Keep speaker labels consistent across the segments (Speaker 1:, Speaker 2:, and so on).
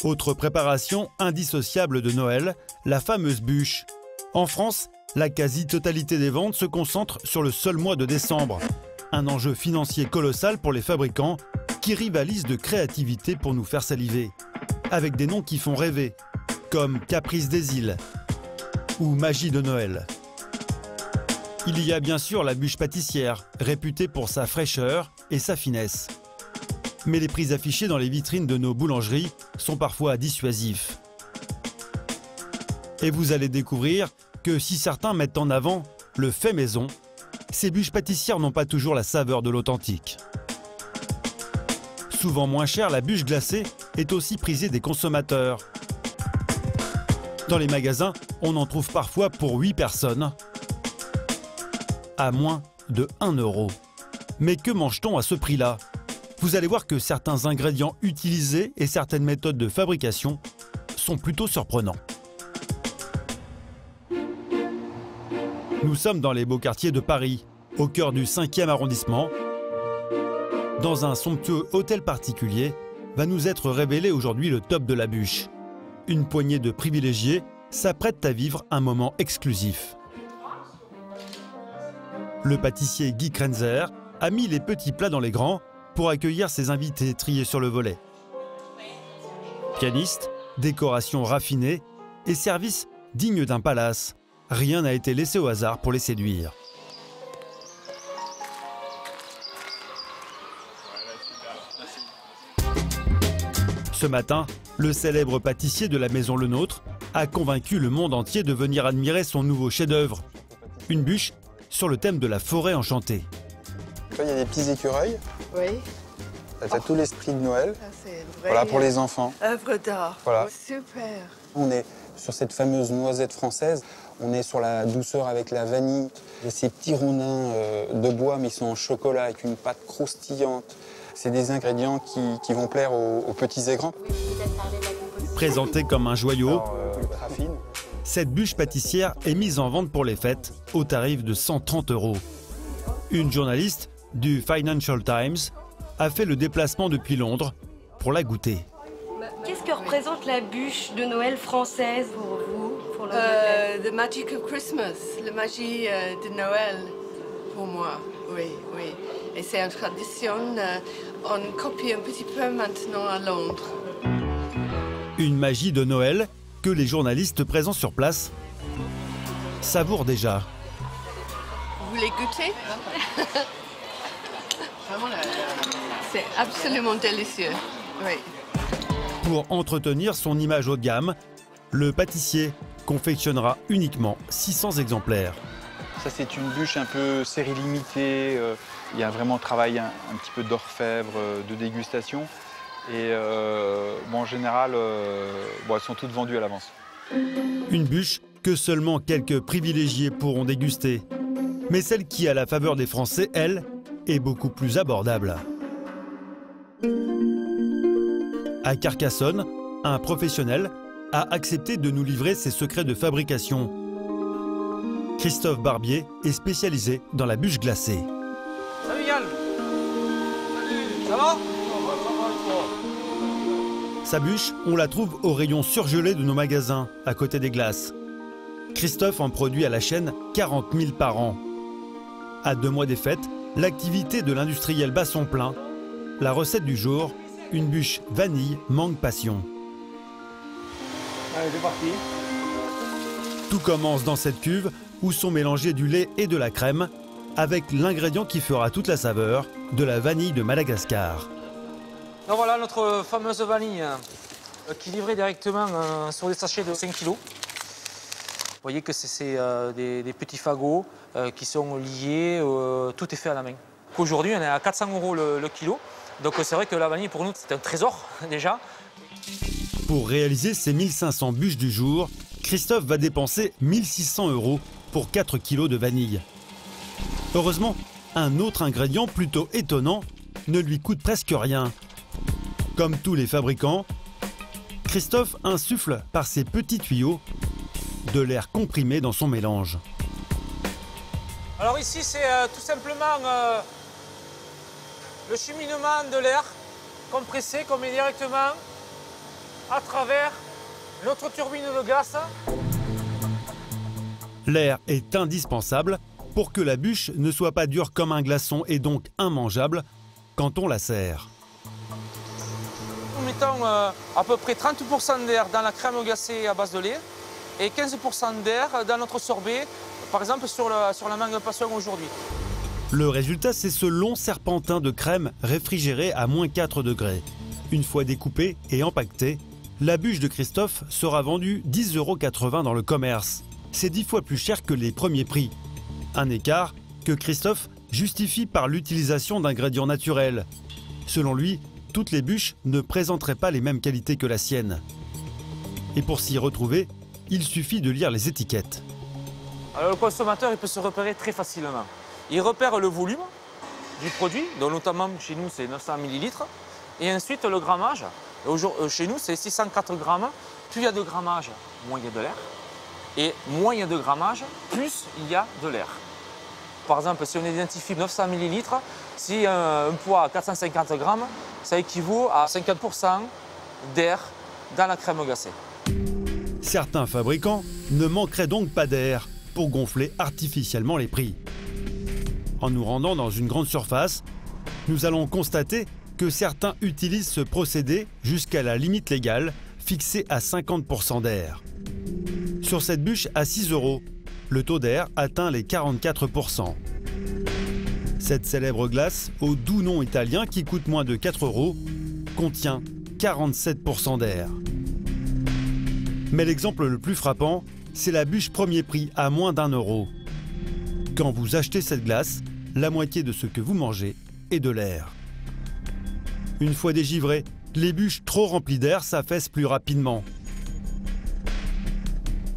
Speaker 1: Autre préparation indissociable de Noël, la fameuse bûche. En France, la quasi-totalité des ventes se concentre sur le seul mois de décembre. Un enjeu financier colossal pour les fabricants qui rivalisent de créativité pour nous faire saliver. Avec des noms qui font rêver, comme Caprice des îles ou Magie de Noël. Il y a bien sûr la bûche pâtissière, réputée pour sa fraîcheur et sa finesse. Mais les prix affichés dans les vitrines de nos boulangeries sont parfois dissuasifs. Et vous allez découvrir que si certains mettent en avant le fait maison, ces bûches pâtissières n'ont pas toujours la saveur de l'authentique. Souvent moins chère, la bûche glacée est aussi prisée des consommateurs. Dans les magasins, on en trouve parfois pour 8 personnes à moins de 1 €. Mais que mange-t-on à ce prix-là? Vous allez voir que certains ingrédients utilisés et certaines méthodes de fabrication sont plutôt surprenants. Nous sommes dans les beaux quartiers de Paris, au cœur du 5e arrondissement. Dans un somptueux hôtel particulier, va nous être révélé aujourd'hui le top de la bûche. Une poignée de privilégiés s'apprêtent à vivre un moment exclusif. Le pâtissier Guy Krenzer a mis les petits plats dans les grands pour accueillir ses invités triés sur le volet. Pianiste, décoration raffinée et service digne d'un palace. Rien n'a été laissé au hasard pour les séduire. Ce matin, le célèbre pâtissier de la maison Le Nôtre a convaincu le monde entier de venir admirer son nouveau chef-d'œuvre. Une bûche sur le thème de la forêt enchantée.
Speaker 2: Il y a des petits écureuils.
Speaker 3: Oui.
Speaker 2: Tu as tout l'esprit de Noël.
Speaker 3: Ça, c'est une vraie
Speaker 2: Voilà, pour les enfants.
Speaker 3: œuvre d'art.
Speaker 2: Voilà.
Speaker 3: Super.
Speaker 2: On est sur cette fameuse noisette française. On est sur la douceur avec la vanille. Il y a ces petits rondins de bois, mais ils sont en chocolat avec une pâte croustillante. C'est des ingrédients qui vont plaire aux petits et grands.
Speaker 1: Présentée comme un joyau,
Speaker 2: Alors, ultra fine.
Speaker 1: cette bûche pâtissière est mise en vente pour les fêtes au tarif de 130 €. Une journaliste du Financial Times a fait le déplacement depuis Londres pour la goûter.
Speaker 4: Qu'est-ce que représente la bûche de Noël française pour vous, pour
Speaker 3: The Magic of Christmas, la magie de Noël pour moi, oui, oui. Et c'est une tradition, on copie un petit peu maintenant à Londres.
Speaker 1: Une magie de Noël que les journalistes présents sur place savourent déjà.
Speaker 3: Vous voulez goûter? C'est absolument délicieux, oui.
Speaker 1: Pour entretenir son image haut de gamme, le pâtissier confectionnera uniquement 600 exemplaires.
Speaker 5: Ça, c'est une bûche un peu série limitée. Il y a vraiment travail un petit peu d'orfèvre, de dégustation. Et en général, elles sont toutes vendues à l'avance.
Speaker 1: Une bûche que seulement quelques privilégiés pourront déguster. Mais celle qui, à la faveur des Français, elle, est beaucoup plus abordable. À Carcassonne, un professionnel a accepté de nous livrer ses secrets de fabrication. Christophe Barbier est spécialisé dans la bûche glacée.
Speaker 6: Salut Yann. Ça va?
Speaker 1: Sa bûche, on la trouve au rayon surgelé de nos magasins, à côté des glaces. Christophe en produit à la chaîne 40 000 par an. À 2 mois des fêtes, l'activité de l'industriel bat son plein. La recette du jour, une bûche vanille mangue passion.
Speaker 6: Allez, c'est parti.
Speaker 1: Tout commence dans cette cuve où sont mélangés du lait et de la crème, avec l'ingrédient qui fera toute la saveur, de la vanille de Madagascar.
Speaker 6: Donc voilà notre fameuse vanille qui est livrée directement sur des sachets de 5 kg. Vous voyez que c'est des petits fagots qui sont liés, tout est fait à la main. Aujourd'hui, on est à 400 € le kilo. Donc c'est vrai que la vanille, pour nous, c'est un trésor déjà.
Speaker 1: Pour réaliser ces 1500 bûches du jour, Christophe va dépenser 1600 € pour 4 kilos de vanille. Heureusement, un autre ingrédient plutôt étonnant ne lui coûte presque rien. Comme tous les fabricants, Christophe insuffle par ses petits tuyaux de l'air comprimé dans son mélange.
Speaker 6: Alors ici, c'est tout simplement le cheminement de l'air compressé qu'on met directement à travers notre turbine de gaz.
Speaker 1: L'air est indispensable pour que la bûche ne soit pas dure comme un glaçon et donc immangeable quand on la sert.
Speaker 6: Nous mettons à peu près 30% d'air dans la crème glacée à base de lait et 15% d'air dans notre sorbet, par exemple sur la mangue passion aujourd'hui.
Speaker 1: Le résultat, c'est ce long serpentin de crème réfrigéré à -4 degrés. Une fois découpée et empaquetée, la bûche de Christophe sera vendue 10,80 € dans le commerce. C'est 10 fois plus cher que les premiers prix. Un écart que Christophe justifie par l'utilisation d'ingrédients naturels. Selon lui, toutes les bûches ne présenteraient pas les mêmes qualités que la sienne. Et pour s'y retrouver, il suffit de lire les étiquettes.
Speaker 6: Alors, le consommateur il peut se repérer très facilement. Il repère le volume du produit, donc notamment chez nous c'est 900 ml, et ensuite le grammage. Chez nous c'est 604 grammes. Plus il y a de grammage, moins il y a de l'air. Et moins il y a de grammage, plus il y a de l'air. Par exemple, si on identifie 900 ml, si un poids à 450 grammes, ça équivaut à 50% d'air dans la crème glacée.
Speaker 1: Certains fabricants ne manqueraient donc pas d'air pour gonfler artificiellement les prix. En nous rendant dans une grande surface, nous allons constater que certains utilisent ce procédé jusqu'à la limite légale, fixée à 50% d'air. Sur cette bûche à 6 €, le taux d'air atteint les 44%. Cette célèbre glace, au doux nom italien qui coûte moins de 4 €, contient 47% d'air. Mais l'exemple le plus frappant, c'est la bûche premier prix à moins d'1 €. Quand vous achetez cette glace, la moitié de ce que vous mangez est de l'air. Une fois dégivrées, les bûches trop remplies d'air s'affaissent plus rapidement.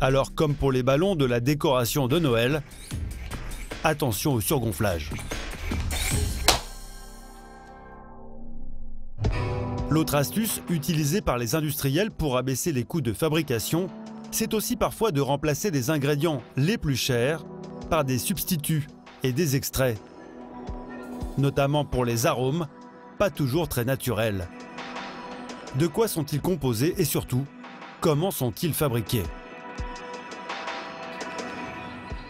Speaker 1: Alors, comme pour les ballons de la décoration de Noël, attention au surgonflage. L'autre astuce utilisée par les industriels pour abaisser les coûts de fabrication, c'est aussi parfois de remplacer des ingrédients les plus chers par des substituts et des extraits. Notamment pour les arômes, pas toujours très naturels. De quoi sont-ils composés et surtout, comment sont-ils fabriqués ?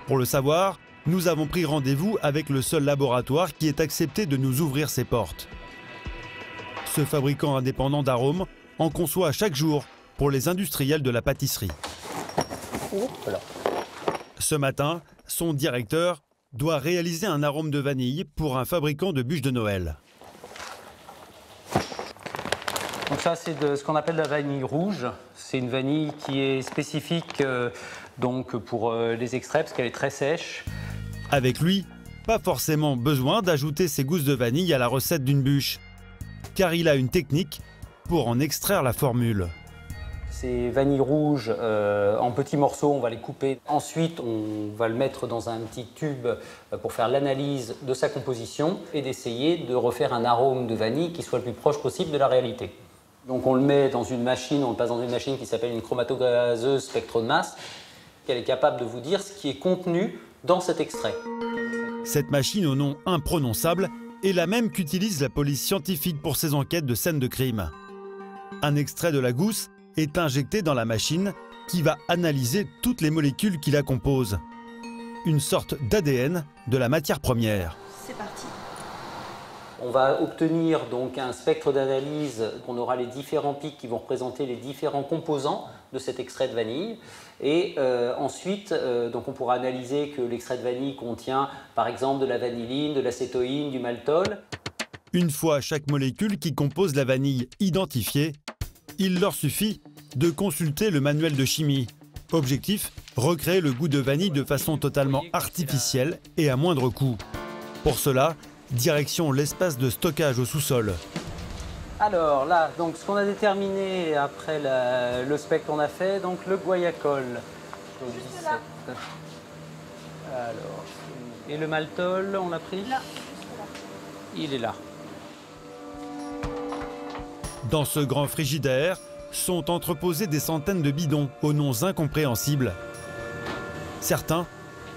Speaker 1: Pour le savoir, nous avons pris rendez-vous avec le seul laboratoire qui ait accepté de nous ouvrir ses portes. Ce fabricant indépendant d'arômes en conçoit chaque jour pour les industriels de la pâtisserie.
Speaker 7: Voilà.
Speaker 1: Ce matin, son directeur doit réaliser un arôme de vanille pour un fabricant de bûches de Noël.
Speaker 7: Donc ça, c'est de ce qu'on appelle la vanille rouge. C'est une vanille qui est spécifique donc pour les extraits parce qu'elle est très sèche.
Speaker 1: Avec lui, pas forcément besoin d'ajouter ses gousses de vanille à la recette d'une bûche, car il a une technique pour en extraire la formule.
Speaker 7: Ces vanilles rouges en petits morceaux, on va les couper. Ensuite, on va le mettre dans un petit tube pour faire l'analyse de sa composition et d'essayer de refaire un arôme de vanille qui soit le plus proche possible de la réalité. Donc on le met dans une machine, on le passe dans une machine qui s'appelle une chromatogazeuse spectro de masse. Elle est capable de vous dire ce qui est contenu dans cet extrait.
Speaker 1: Cette machine au nom imprononçable est la même qu'utilise la police scientifique pour ses enquêtes de scènes de crime. Un extrait de la gousse est injecté dans la machine qui va analyser toutes les molécules qui la composent. Une sorte d'ADN de la matière première.
Speaker 4: C'est parti.
Speaker 7: On va obtenir donc un spectre d'analyse, on aura les différents pics qui vont représenter les différents composants de cet extrait de vanille. Et ensuite, donc on pourra analyser que l'extrait de vanille contient par exemple de la vanilline, de l'acétoïne, du maltol.
Speaker 1: Une fois chaque molécule qui compose la vanille identifiée, il leur suffit de consulter le manuel de chimie. Objectif, recréer le goût de vanille de façon totalement artificielle et à moindre coût. Pour cela, direction l'espace de stockage au sous-sol.
Speaker 7: Alors là, donc ce qu'on a déterminé après le spectre qu'on a fait, donc le guaiacol.
Speaker 4: Juste là.
Speaker 7: Alors, et le maltol, on l'a pris?
Speaker 4: Là.
Speaker 7: Il est là.
Speaker 1: Dans ce grand frigidaire sont entreposés des centaines de bidons aux noms incompréhensibles. Certains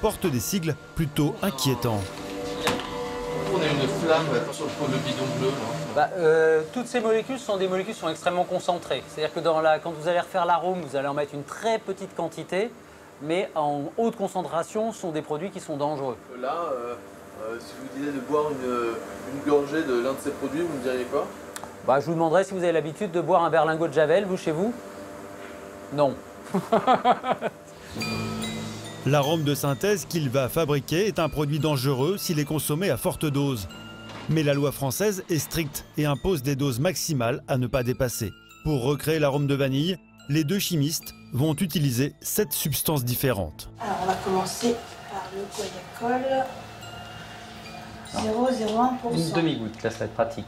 Speaker 1: portent des sigles plutôt inquiétants.
Speaker 8: On a une flamme sur le bidon bleu. Là.
Speaker 7: Toutes ces molécules sont des molécules qui sont extrêmement concentrées. C'est-à-dire que quand vous allez refaire l'arôme, vous allez en mettre une très petite quantité, mais en haute concentration, sont des produits qui sont dangereux.
Speaker 8: Là, si je vous disais de boire une gorgée de l'un de ces produits, vous me diriez quoi?
Speaker 7: Je vous demanderais si vous avez l'habitude de boire un berlingot de Javel, vous, chez vous? Non.
Speaker 1: L'arôme de synthèse qu'il va fabriquer est un produit dangereux s'il est consommé à forte dose. Mais la loi française est stricte et impose des doses maximales à ne pas dépasser. Pour recréer l'arôme de vanille, les deux chimistes vont utiliser 7 substances différentes.
Speaker 9: Alors on va commencer par le guayacol. 0,01%.
Speaker 7: Une demi-goutte, là ça va être pratique.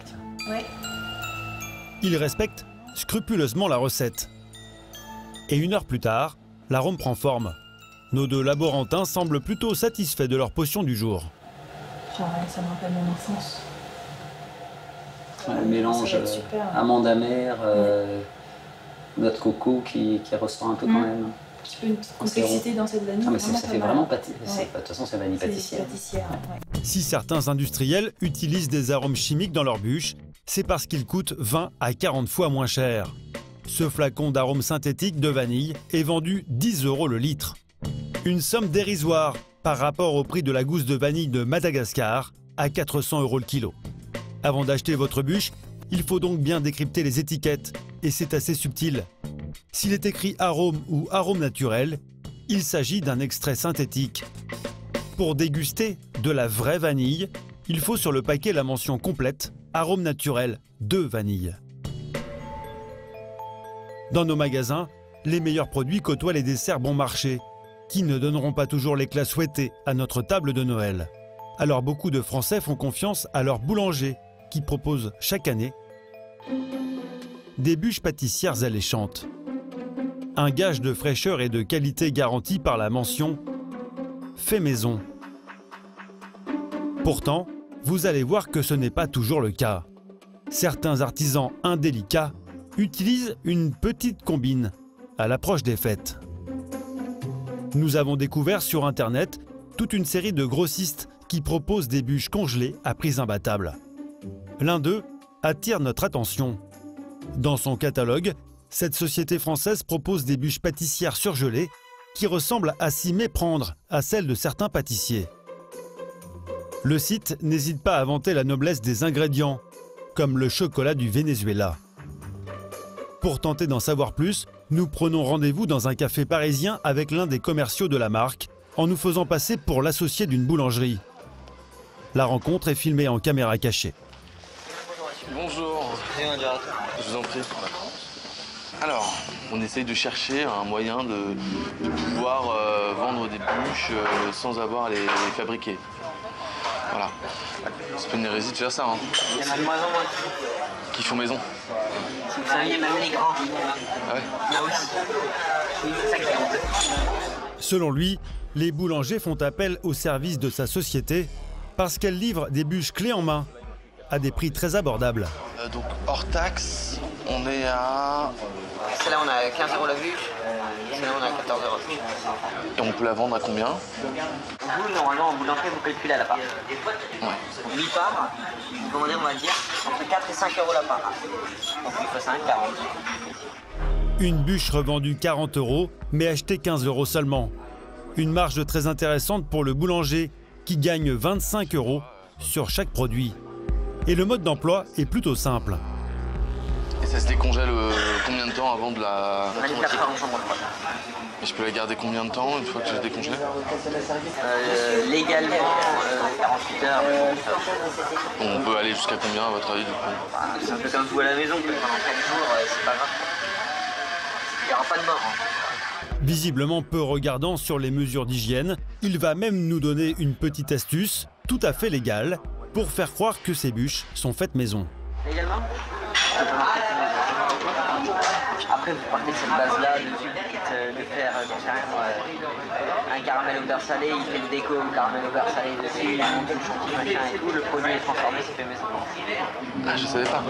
Speaker 9: Oui.
Speaker 1: Ils respectent scrupuleusement la recette. Et 1 heure plus tard, l'arôme prend forme. Nos deux laborantins semblent plutôt satisfaits de leur potion du jour.
Speaker 9: Ça me rappelle mon enfance.
Speaker 7: Le mélange amande amère, noix de coco qui ressort un peu quand même.
Speaker 9: Un petit peu une petite complexité dans cette vanille.
Speaker 7: Ah, mais ça fait vraiment pâtissier. De toute façon, c'est vanille pâtissière.
Speaker 1: Si certains industriels utilisent des arômes chimiques dans leurs bûches, c'est parce qu'ils coûtent 20 à 40 fois moins cher. Ce flacon d'arôme synthétique de vanille est vendu 10 € le litre. Une somme dérisoire par rapport au prix de la gousse de vanille de Madagascar à 400 € le kilo. Avant d'acheter votre bûche, il faut donc bien décrypter les étiquettes et c'est assez subtil. S'il est écrit arôme ou arôme naturel, il s'agit d'un extrait synthétique. Pour déguster de la vraie vanille, il faut sur le paquet la mention complète arôme naturel de vanille. Dans nos magasins, les meilleurs produits côtoient les desserts bon marché, qui ne donneront pas toujours l'éclat souhaité à notre table de Noël. Alors beaucoup de Français font confiance à leur boulanger, qui propose chaque année des bûches pâtissières alléchantes. Un gage de fraîcheur et de qualité garanti par la mention « fait maison ». Pourtant, vous allez voir que ce n'est pas toujours le cas. Certains artisans indélicats utilisent une petite combine à l'approche des fêtes. Nous avons découvert sur Internet toute une série de grossistes qui proposent des bûches congelées à prix imbattables. L'un d'eux attire notre attention. Dans son catalogue, cette société française propose des bûches pâtissières surgelées qui ressemblent à s'y méprendre à celles de certains pâtissiers. Le site n'hésite pas à vanter la noblesse des ingrédients, comme le chocolat du Venezuela. Pour tenter d'en savoir plus, nous prenons rendez-vous dans un café parisien avec l'un des commerciaux de la marque, en nous faisant passer pour l'associé d'une boulangerie. La rencontre est filmée en caméra cachée.
Speaker 8: Bonjour. Je vous en prie. Alors, on essaye de chercher un moyen de pouvoir vendre des bûches sans avoir à les fabriquer. Voilà. C'est pas une hérésie de faire ça. Hein.
Speaker 10: Il y en a de moins en moins.
Speaker 8: Qui font maison.
Speaker 10: Si vous saviez, même les grands.
Speaker 8: Ah ouais.
Speaker 10: Ah oui. Oui, c'est ça qui est honteux.
Speaker 1: Selon lui, les boulangers font appel au service de sa société parce qu'elle livre des bûches clés en main à des prix très abordables.
Speaker 8: Donc hors taxe, on est à...
Speaker 10: Celle-là, on a 15 € la bûche. Celle-là, on a 14 €.
Speaker 8: Et on peut la vendre à combien?
Speaker 10: Vous, normalement, en boulangerie, vous calculez à la part.
Speaker 8: Ouais.
Speaker 10: 8 parts, on va dire, entre 4 et 5 € la part. Donc il faut 5, 40.
Speaker 1: Une bûche revendue 40 €, mais achetée 15 € seulement. Une marge très intéressante pour le boulanger, qui gagne 25 € sur chaque produit. Et le mode d'emploi est plutôt simple.
Speaker 8: Et ça se décongèle combien de temps avant de la...
Speaker 10: On a mis 4 heures en chambre froide.
Speaker 8: Et je peux la garder combien de temps une fois que je l'ai décongelée?
Speaker 10: Légalement, 48 heures.
Speaker 8: On peut aller jusqu'à combien à votre avis du coup?
Speaker 10: C'est un peu comme vous à la maison, pendant 4 jours, c'est pas grave. Il n'y aura pas de mort. Hein.
Speaker 1: Visiblement peu regardant sur les mesures d'hygiène, il va même nous donner une petite astuce, tout à fait légale, pour faire croire que ces bûches sont faites maison.
Speaker 10: Légalement? Après, vous partez de cette base-là, de faire un caramel au beurre salé, il fait le déco au caramel au beurre salé dessus, il monte le chantilly, machin et tout, le produit est transformé, c'est fait maison.
Speaker 8: Ah, je savais pas.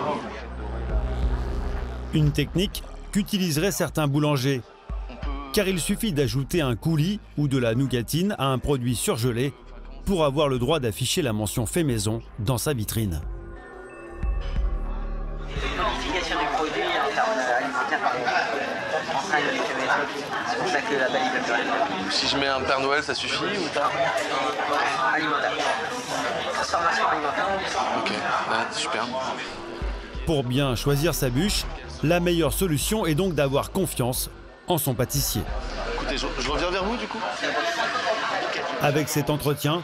Speaker 1: Une technique qu'utiliseraient certains boulangers, car il suffit d'ajouter un coulis ou de la nougatine à un produit surgelé pour avoir le droit d'afficher la mention fait maison dans sa vitrine.
Speaker 10: sein il fait mes trucs. C'est pour ça que la belle il veut plus rien faire.
Speaker 8: Si je mets un Père Noël, ça suffit ou pas?
Speaker 10: Alimentaire. Transformation alimentaire.
Speaker 8: Ok, ouais, super.
Speaker 1: Pour bien choisir sa bûche, la meilleure solution est donc d'avoir confiance en son pâtissier.
Speaker 8: Écoutez, je reviens vers vous du coup.
Speaker 1: Avec cet entretien,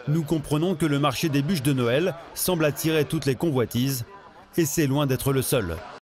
Speaker 1: nous comprenons que le marché des bûches de Noël semble attirer toutes les convoitises, et c'est loin d'être le seul.